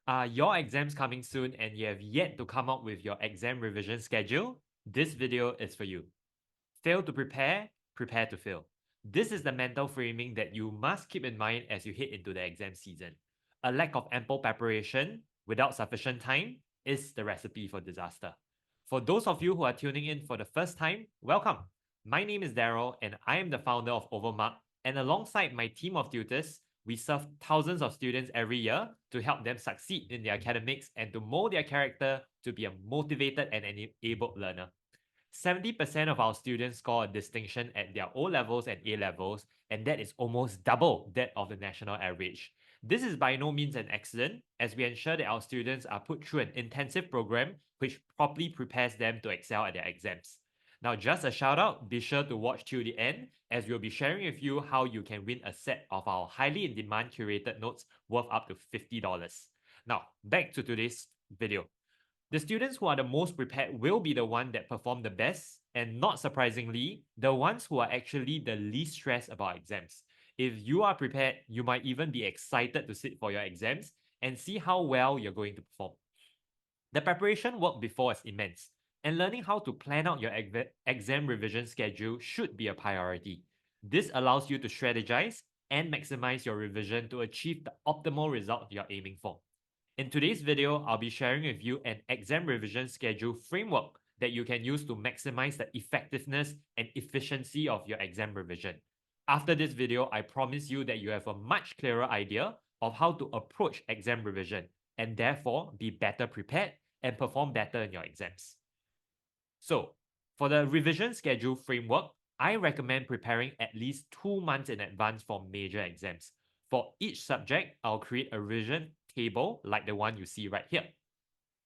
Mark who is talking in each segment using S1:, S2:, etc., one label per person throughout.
S1: Are your exams coming soon and you have yet to come up with your exam revision schedule? This video is for you. Fail to prepare, prepare to fail. This is the mental framing that you must keep in mind as you head into the exam season. A lack of ample preparation without sufficient time is the recipe for disaster. For those of you who are tuning in for the first time, welcome. My name is Darrell and I am the founder of OVERMUGGED, and alongside my team of tutors, we serve thousands of students every year to help them succeed in their academics and to mold their character to be a motivated and enabled learner. 70% of our students score a distinction at their O levels and A levels, and that is almost double that of the national average. This is by no means an accident, as we ensure that our students are put through an intensive program which properly prepares them to excel at their exams. Now, just a shout out, be sure to watch till the end, as we'll be sharing with you how you can win a set of our highly in demand curated notes worth up to $50. Now, back to today's video. The students who are the most prepared will be the one that perform the best, and not surprisingly, the ones who are actually the least stressed about exams. If you are prepared, you might even be excited to sit for your exams and see how well you're going to perform. The preparation work before is immense, and learning how to plan out your exam revision schedule should be a priority. This allows you to strategize and maximize your revision to achieve the optimal result you're aiming for. In today's video, I'll be sharing with you an exam revision schedule framework that you can use to maximize the effectiveness and efficiency of your exam revision. After this video, I promise you that you have a much clearer idea of how to approach exam revision and therefore be better prepared and perform better in your exams. So, for the revision schedule framework, I recommend preparing at least 2 months in advance for major exams. For each subject, I'll create a revision table like the one you see right here.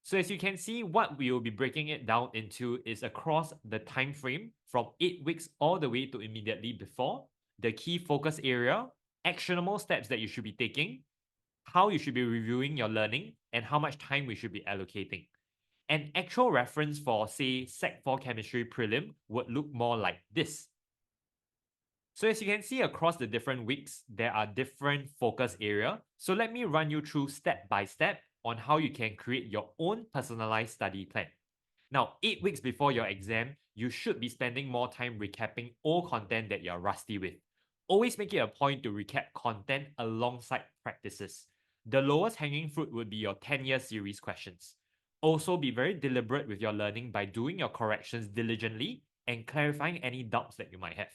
S1: So as you can see, what we will be breaking it down into is across the time frame from 8 weeks all the way to immediately before, the key focus area, actionable steps that you should be taking, how you should be reviewing your learning, and how much time we should be allocating. An actual reference for, say, Sec 4 Chemistry Prelim would look more like this. So as you can see across the different weeks, there are different focus areas. So let me run you through step by step on how you can create your own personalized study plan. Now, 8 weeks before your exam, you should be spending more time recapping all content that you're rusty with. Always make it a point to recap content alongside practices. The lowest hanging fruit would be your 10-year series questions. Also, be very deliberate with your learning by doing your corrections diligently and clarifying any doubts that you might have.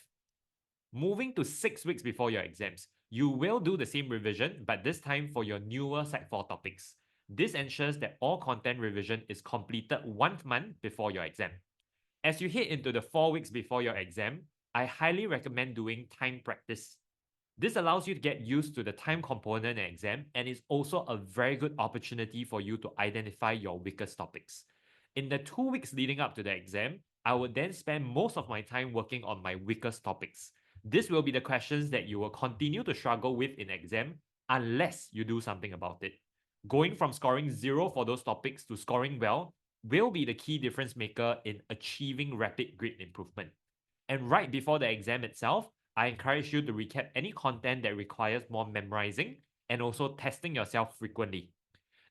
S1: Moving to 6 weeks before your exams, you will do the same revision, but this time for your newer Sec 4 topics. This ensures that all content revision is completed 1 month before your exam. As you head into the 4 weeks before your exam, I highly recommend doing time practice. This allows you to get used to the time component in exam and is also a very good opportunity for you to identify your weakest topics. In the 2 weeks leading up to the exam, I would then spend most of my time working on my weakest topics. This will be the questions that you will continue to struggle with in exam unless you do something about it. Going from scoring 0 for those topics to scoring well will be the key difference maker in achieving rapid grade improvement. And right before the exam itself, I encourage you to recap any content that requires more memorizing and also testing yourself frequently.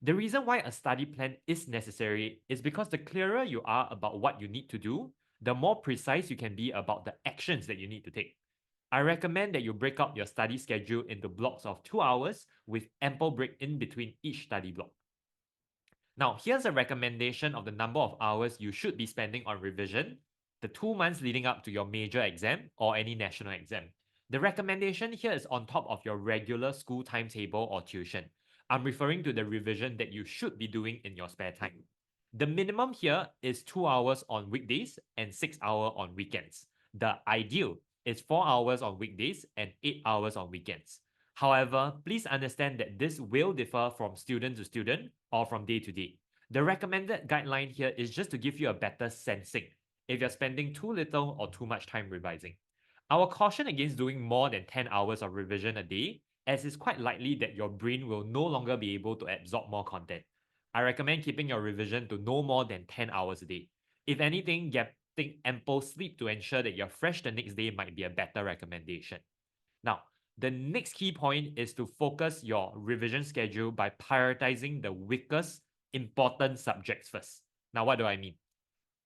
S1: The reason why a study plan is necessary is because the clearer you are about what you need to do, the more precise you can be about the actions that you need to take. I recommend that you break up your study schedule into blocks of 2 hours with ample break in between each study block. Now, here's a recommendation of the number of hours you should be spending on revision the 2 months leading up to your major exam or any national exam. The recommendation here is on top of your regular school timetable or tuition. I'm referring to the revision that you should be doing in your spare time. The minimum here is 2 hours on weekdays and 6 hours on weekends. The ideal is 4 hours on weekdays and 8 hours on weekends. However, please understand that this will differ from student to student or from day to day. The recommended guideline here is just to give you a better sensing if you're spending too little or too much time revising. I will caution against doing more than 10 hours of revision a day, as it's quite likely that your brain will no longer be able to absorb more content. I recommend keeping your revision to no more than 10 hours a day. If anything, getting ample sleep to ensure that you're fresh the next day might be a better recommendation. Now, The next key point is to focus your revision schedule by prioritizing the weakest important subjects first. Now, what do I mean?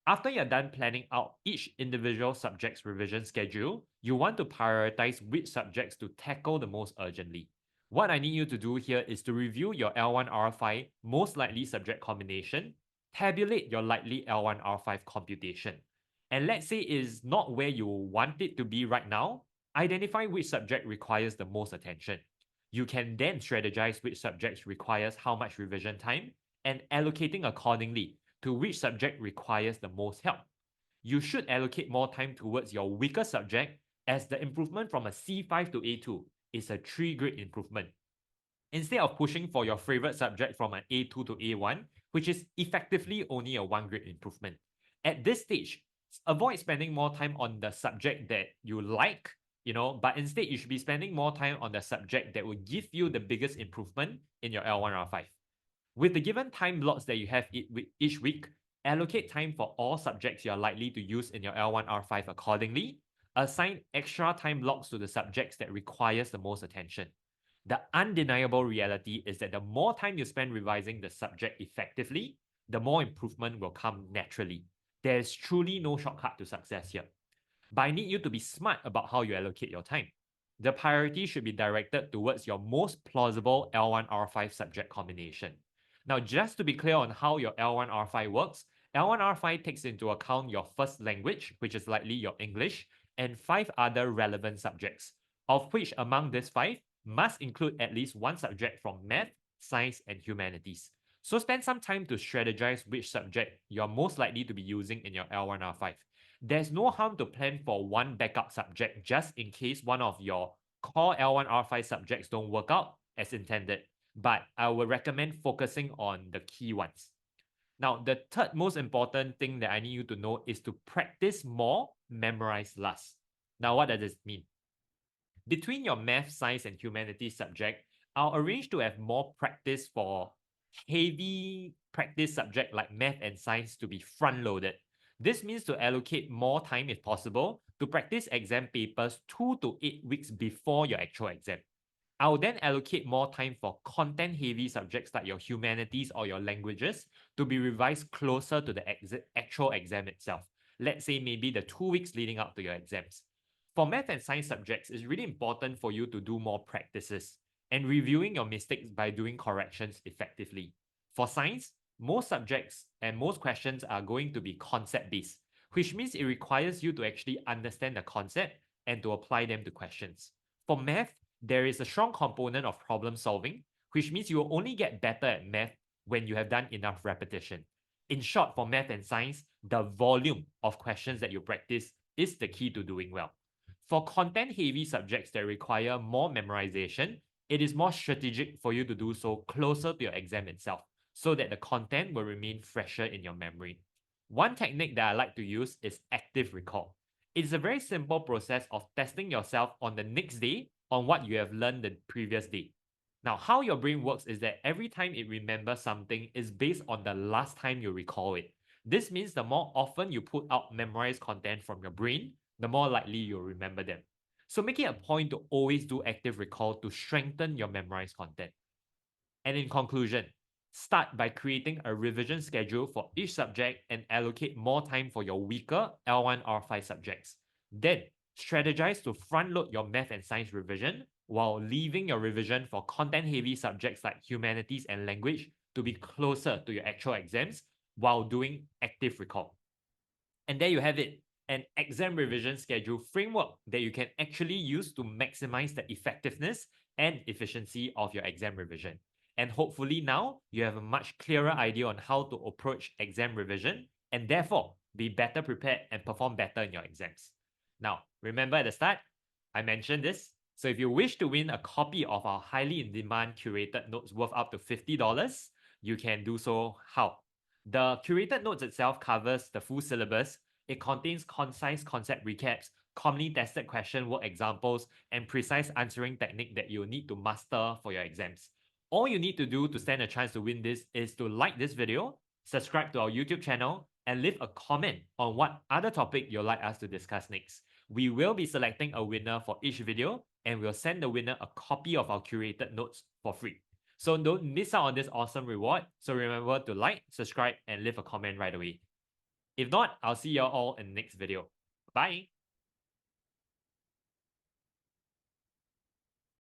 S1: After you're done planning out each individual subject's revision schedule, you want to prioritize which subjects to tackle the most urgently. What I need you to do here is to review your L1 R5 most likely subject combination, tabulate your likely L1 R5 computation. And let's say it is not where you want it to be right now, identify which subject requires the most attention. You can then strategize which subjects requires how much revision time and allocating accordingly to which subject requires the most help. You should allocate more time towards your weaker subject as the improvement from a C5 to A2 is a 3-grade improvement. Instead of pushing for your favorite subject from an A2 to A1, which is effectively only a 1-grade improvement. At this stage, avoid spending more time on the subject that you like, but instead you should be spending more time on the subject that will give you the biggest improvement in your L1 R5. With the given time blocks that you have each week, allocate time for all subjects you are likely to use in your L1 R5 accordingly. Assign extra time blocks to the subjects that requires the most attention. The undeniable reality is that the more time you spend revising the subject effectively, the more improvement will come naturally. There is truly no shortcut to success here. But I need you to be smart about how you allocate your time. The priority should be directed towards your most plausible L1 R5 subject combination. Now, just to be clear on how your L1 R5 works, L1 R5 takes into account your first language, which is likely your English, and 5 other relevant subjects, of which among these 5 must include at least one subject from math, science, and humanities. So spend some time to strategize which subject you're most likely to be using in your L1 R5. There's no harm to plan for one backup subject just in case one of your core L1 R5 subjects don't work out as intended, but I would recommend focusing on the key ones. Now, the third most important thing that I need you to know is to practice more, memorize less. Now, what does this mean? Between your math, science, and humanities subject, I'll arrange to have more practice for heavy practice subject like math and science to be front-loaded. This means to allocate more time if possible to practice exam papers 2 to 8 weeks before your actual exam. I'll then allocate more time for content-heavy subjects like your humanities or your languages to be revised closer to the actual exam itself. Let's say maybe the 2 weeks leading up to your exams. For math and science subjects, it's really important for you to do more practices and reviewing your mistakes by doing corrections effectively. For science, most subjects and most questions are going to be concept-based, which means it requires you to actually understand the concept and to apply them to questions. For math, there is a strong component of problem solving, which means you will only get better at math when you have done enough repetition. In short, for math and science, the volume of questions that you practice is the key to doing well. For content-heavy subjects that require more memorization, it is more strategic for you to do so closer to your exam itself, so that the content will remain fresher in your memory. One technique that I like to use is active recall. It's a very simple process of testing yourself on the next day on what you have learned the previous day. Now, how your brain works is that every time it remembers something is based on the last time you recall it. This means the more often you put out memorized content from your brain, the more likely you'll remember them. So make it a point to always do active recall to strengthen your memorized content. And in conclusion, start by creating a revision schedule for each subject and allocate more time for your weaker L1 R5 subjects. Then, strategize to front load your math and science revision while leaving your revision for content-heavy subjects like humanities and language to be closer to your actual exams while doing active recall. And there you have it, an exam revision schedule framework that you can actually use to maximize the effectiveness and efficiency of your exam revision. And hopefully now you have a much clearer idea on how to approach exam revision and therefore be better prepared and perform better in your exams. Now, remember at the start, I mentioned this. So if you wish to win a copy of our highly in-demand curated notes worth up to $50, you can do so how? The curated notes itself covers the full syllabus. It contains concise concept recaps, commonly tested question work examples, and precise answering technique that you'll need to master for your exams. All you need to do to stand a chance to win this is to like this video, subscribe to our YouTube channel, and leave a comment on what other topic you'd like us to discuss next. We will be selecting a winner for each video, and we'll send the winner a copy of our curated notes for free. So don't miss out on this awesome reward. So remember to like, subscribe, and leave a comment right away. If not, I'll see you all in the next video. Bye.